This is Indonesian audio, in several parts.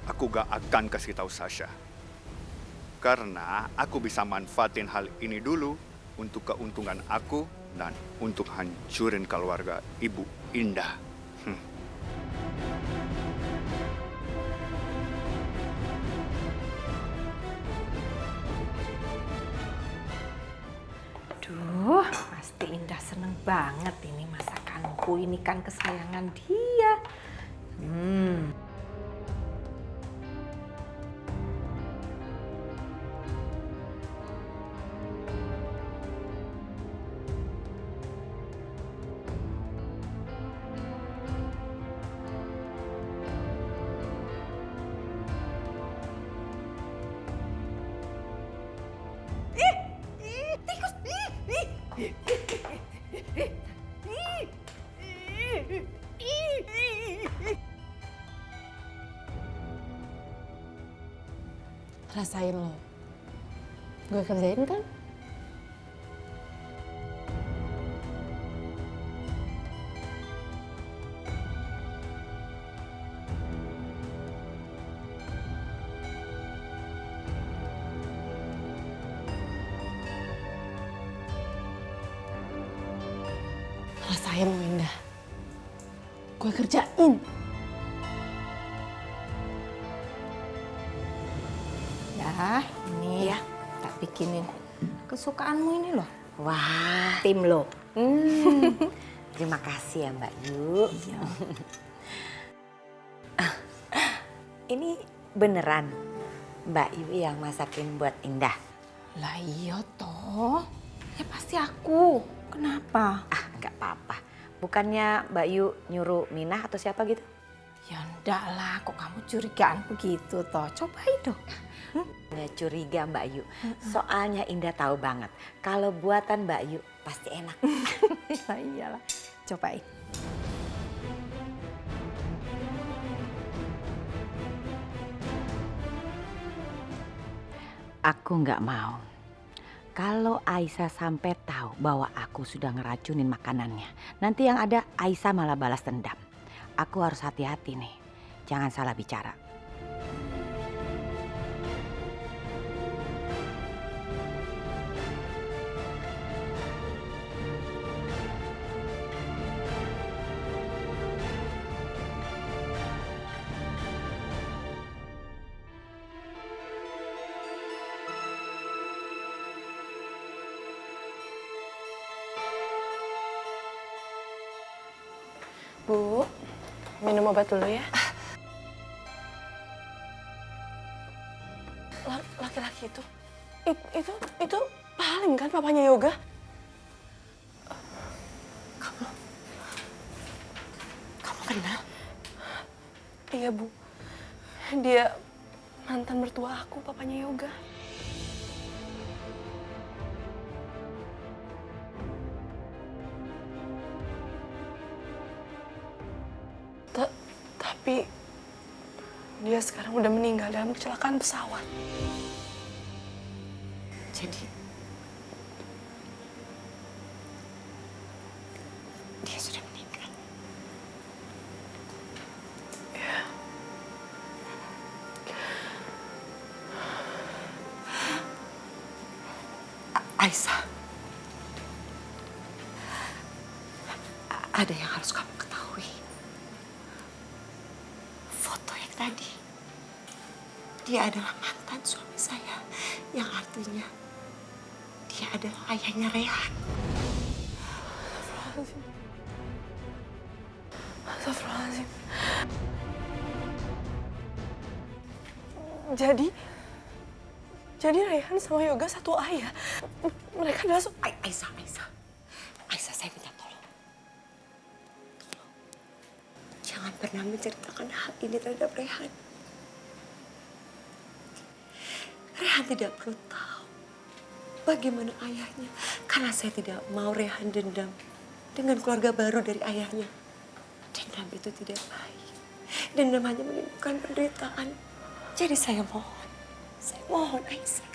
aku gak akan kasih tahu Sasha. Karena aku bisa manfaatin hal ini dulu untuk keuntungan aku dan untuk hancurin keluarga Ibu Indah. Duh, pasti Indah seneng banget ini masakanku. Ini kan kesayangan dia. Rasain lo. Gue kerjain kan? Rasain lo, Indah. Gue kerjain. Ya, ini ya tak bikinin kesukaanmu ini loh. Wah, Tim lo. terima kasih ya Mbak Yu. Ini beneran Mbak Yu yang masakin buat Indah? Lah iya toh. Ya pasti aku. Kenapa? Ah, nggak apa-apa. Bukannya Mbak Yu nyuruh Minah atau siapa gitu? Ya enggak lah, kok kamu curigaan begitu toh. Cobain dong. Nggak curiga Mbak Yu. Soalnya Indah tahu banget kalau buatan Mbak Yu pasti enak. Ya iyalah. Cobain. Aku nggak mau. Kalau Aisyah sampai tahu bahwa aku sudah ngeracunin makanannya, nanti yang ada Aisyah malah balas dendam. Aku harus hati-hati nih, jangan salah bicara. Bu, minum obat dulu ya. Laki-laki itu paling kan papanya Yoga? Kamu kenal? Iya Bu, dia mantan mertua aku, papanya Yoga. Tapi dia sekarang udah meninggal dalam kecelakaan pesawat. Jadi dia sudah meninggal. Aisyah, ada yang harus kamu ketahui. Foto yang tadi, dia adalah mantan suami saya, yang artinya dia adalah ayahnya Rehan. Astagfirullahaladzim. Jadi Rehan sama Yoga satu ayah. Mereka adalah Aisyah, saya minta tolong. Jangan pernah menceritakan hal ini terhadap Rehan. Rehan tidak perlu tahu bagaimana ayahnya. Karena saya tidak mau Rehan dendam dengan keluarga baru dari ayahnya. Dendam itu tidak baik. Dendam hanya menimbulkan penderitaan. Jadi saya mohon Aisyah.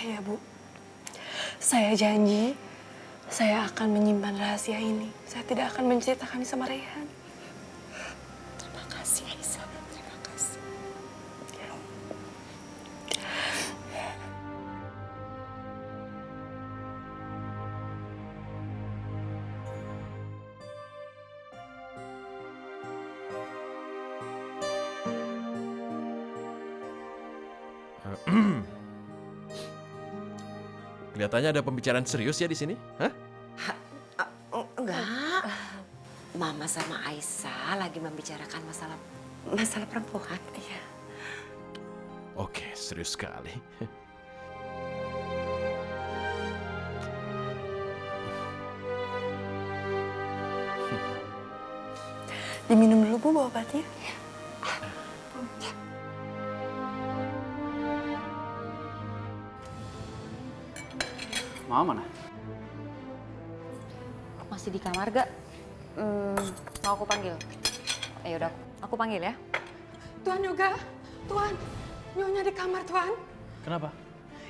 Iya Bu, saya janji Saya akan menyimpan rahasia ini. Saya tidak akan menceritakannya sama Rehan. Terima kasih Aisyah, terima kasih. Kelihatannya ada pembicaraan serius ya di sini, hah? Enggak. Mama sama Aisyah lagi membicarakan masalah perempuan. Iya. Oke, serius sekali. Diminum dulu Bu obatnya. Mama mana? Masih di kamar gak? Mau aku panggil? Udah, aku panggil ya. Tuan Yoga, Tuan. Nyonya di kamar, Tuan. Kenapa?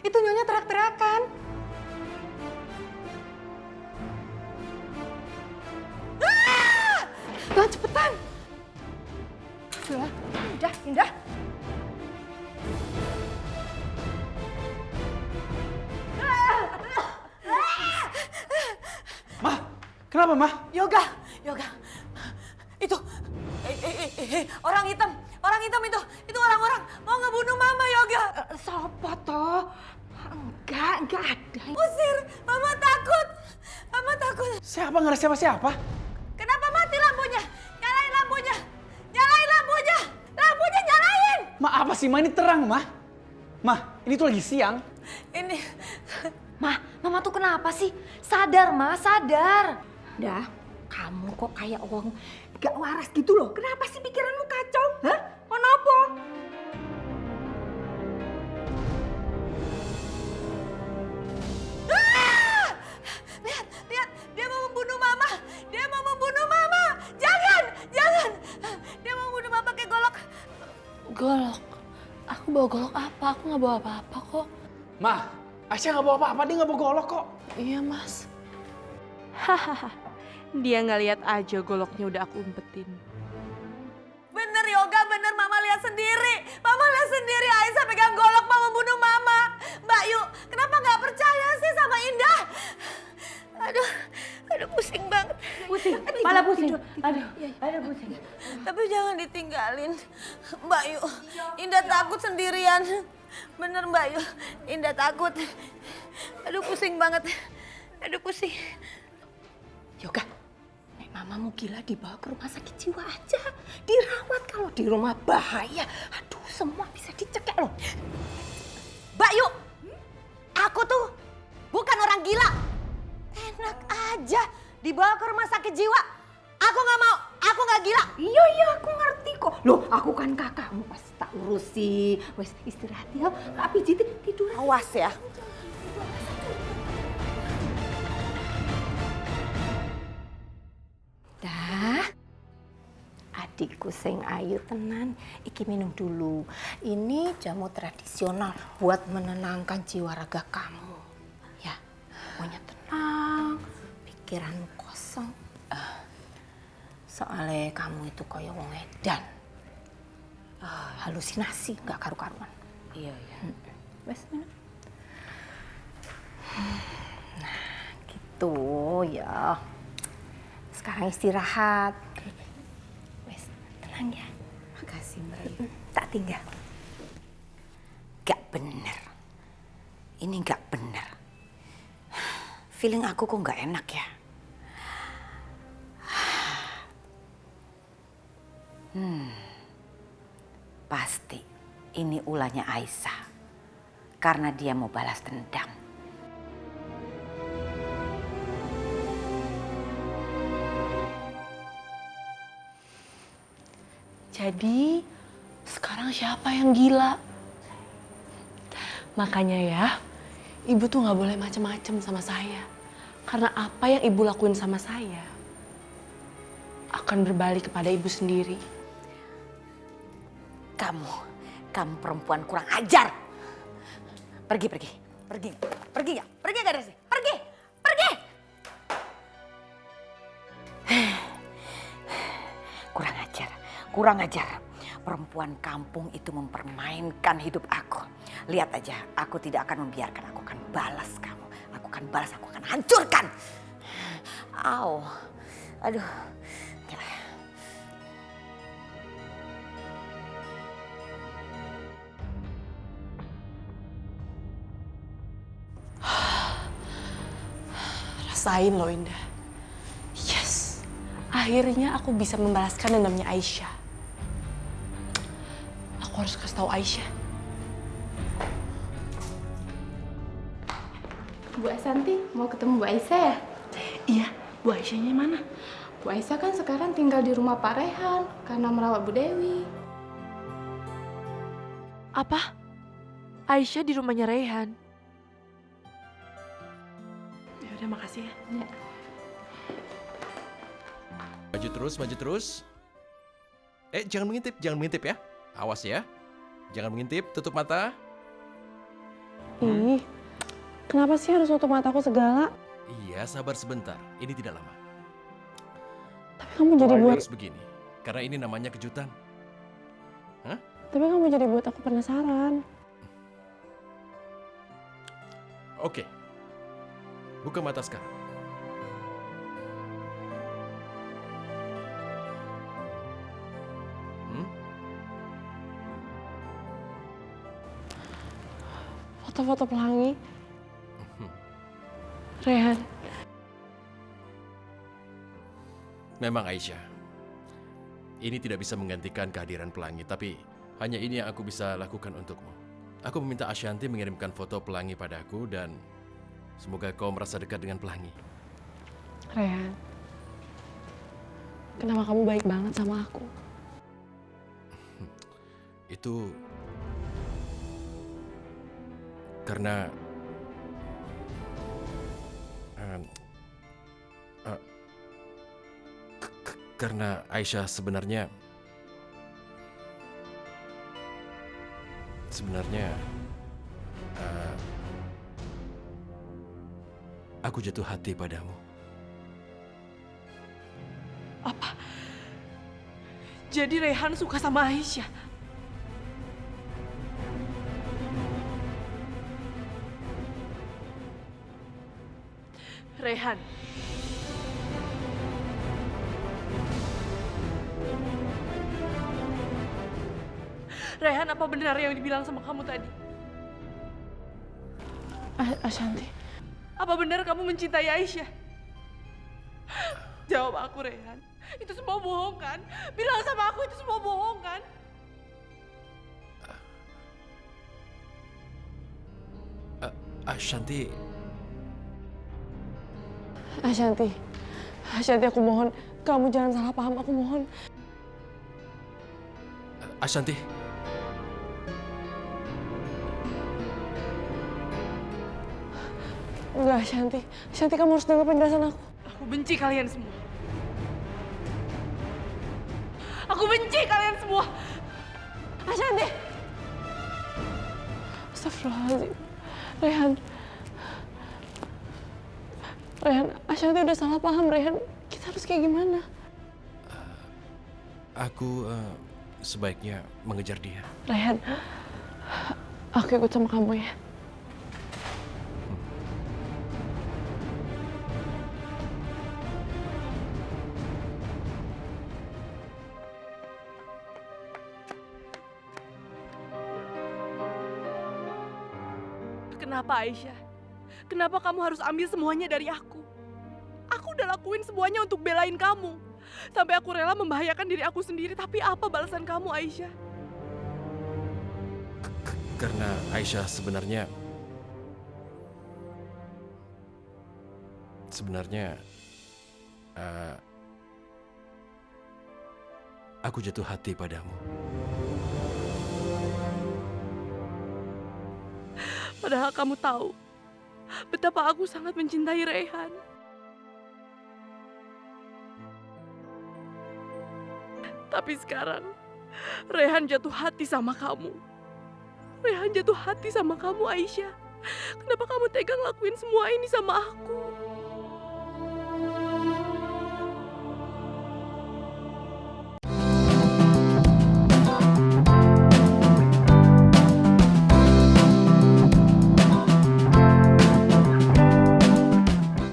Itu Nyonya teriak-teriakan. Ah! Tuan, cepetan. Indah. Mah, kenapa Mah? Yoga. Itu orang hitam itu orang-orang mau ngebunuh Mama, Yoga. Sopo toh? Enggak ada. Usir, Mama takut. Siapa nggak ada siapa-siapa? Kenapa mati lampunya? Nyalain lampunya. Lampunya nyalain. Ma, apa sih Ma, ini terang Mah? Mah, ini tuh lagi siang. Ini Mama tuh kenapa sih? Sadar, Ma, sadar. Dah, kamu kok kayak orang gak waras gitu loh. Kenapa sih pikiranmu kacau? Hah? Kenapa? lihat, dia mau membunuh Mama. Jangan. Dia mau membunuh Mama pakai golok. Golok? Aku bawa golok apa? Aku nggak bawa apa-apa kok. Mah, Aisyah nggak bawa apa-apa, dia nggak bawa golok kok. Iya, Mas. Hahaha, dia nggak lihat aja goloknya udah aku umpetin. Bener Yoga, bener Mama lihat sendiri. Aisyah pegang golok mau membunuh Mama. Mbak Yu, kenapa nggak percaya sih sama Indah? Aduh pusing banget. Malah pusing. Aduh, pusing. Tapi jangan ditinggalin. Mbak Yu, Indah takut sendirian. Bener Mbak Yu, Indah takut. Aduh pusing banget. Yoga, nek mamamu gila dibawa ke rumah sakit jiwa aja. Dirawat, kalau di rumah bahaya. Aduh, semua bisa dicekek loh. Mbak Yu, aku tuh bukan orang gila. Enak aja dibawa ke rumah sakit jiwa. Aku nggak mau, aku nggak gila. Iya, aku ngerti kok. Loh, aku kan kakakmu, pasti tak urusi. Wes istirahat ya, tak pijitin, tidur. Awas ya. Dah, adikku sing ayu tenan, iki minum dulu. Ini jamu tradisional buat menenangkan jiwa raga kamu. Ya, pokoknya tenang, pikiranmu kosong. Soalnya kamu itu kayak wong edan. Halusinasi, nggak karu-karuan. Iya. Wes minum. Nah, gitu ya. Sekarang istirahat. Wes, tenang ya. Makasih Mbak Yu. Tak tinggal. Gak bener. Ini gak bener. Feeling aku kok gak enak ya. Pasti ini ulahnya Aisyah. Karena dia mau balas dendam. Jadi, sekarang siapa yang gila? Makanya ya, ibu tuh nggak boleh macem-macem sama saya. Karena apa yang ibu lakuin sama saya akan berbalik kepada ibu sendiri. Kamu perempuan kurang ajar. Pergi ya. Pergi gak dari sini? Pergi. Kurang ajar. Perempuan kampung itu mempermainkan hidup aku. Lihat aja, aku tidak akan membiarkan. Aku akan balas kamu. Aku akan balas, aku akan hancurkan. Au. Aduh. Rasain loh Indah. Yes, akhirnya aku bisa membalaskan dendamnya Aisyah. Aku harus kasih tahu Aisyah. Bu Asanti, mau ketemu Bu Aisyah ya? Iya, Bu Aisyahnya mana? Bu Aisyah kan sekarang tinggal di rumah Pak Rehan karena merawat Bu Dewi. Apa? Aisyah di rumahnya Rehan? Ya udah, makasih ya. Ya. Maju terus, maju terus. Jangan mengintip ya. Awas ya. Jangan mengintip, tutup mata. Ih, kenapa sih harus tutup mataku segala? Iya, sabar sebentar. Ini tidak lama. Tapi kamu jadi buat... Harus begini, karena ini namanya kejutan. Hah? Tapi kamu jadi buat aku penasaran. Oke. Buka mata sekarang. Foto-foto pelangi. Rehan. Memang Aisyah, ini tidak bisa menggantikan kehadiran pelangi, tapi hanya ini yang aku bisa lakukan untukmu. Aku meminta Ashanti mengirimkan foto pelangi padaku dan semoga kau merasa dekat dengan pelangi. Rehan. Kenapa kamu baik banget sama aku? Itu karena karena Aisyah sebenarnya aku jatuh hati padamu. Apa? Jadi Rehan suka sama Aisyah? Rehan. Rehan, apa benar yang dibilang sama kamu tadi? Ashanti. Apa benar kamu mencintai Aisyah? Jawab aku, Rehan. Itu semua bohong kan? Bilang sama aku itu semua bohong kan? Ashanti. Ashanti, aku mohon. Kamu jangan salah paham, aku mohon. Ashanti. Enggak, Ashanti. Ashanti, kamu harus dengar penjelasan aku. Aku benci kalian semua. Aku benci kalian semua. Ashanti! Astagfirullahaladzim. Rehan, Ashanti udah salah paham, Rehan. Kita harus kayak gimana? Aku sebaiknya mengejar dia. Rehan, aku ikut sama kamu ya. Kenapa Aisyah? Kenapa kamu harus ambil semuanya dari aku? Aku udah lakuin semuanya untuk belain kamu. Sampai aku rela membahayakan diri aku sendiri. Tapi apa balasan kamu, Aisyah? Karena Aisyah sebenarnya aku jatuh hati padamu. Padahal kamu tahu betapa aku sangat mencintai Rehan. Tapi sekarang Rehan jatuh hati sama kamu. Rehan jatuh hati sama kamu, Aisyah. Kenapa kamu tega ngelakuin semua ini sama aku?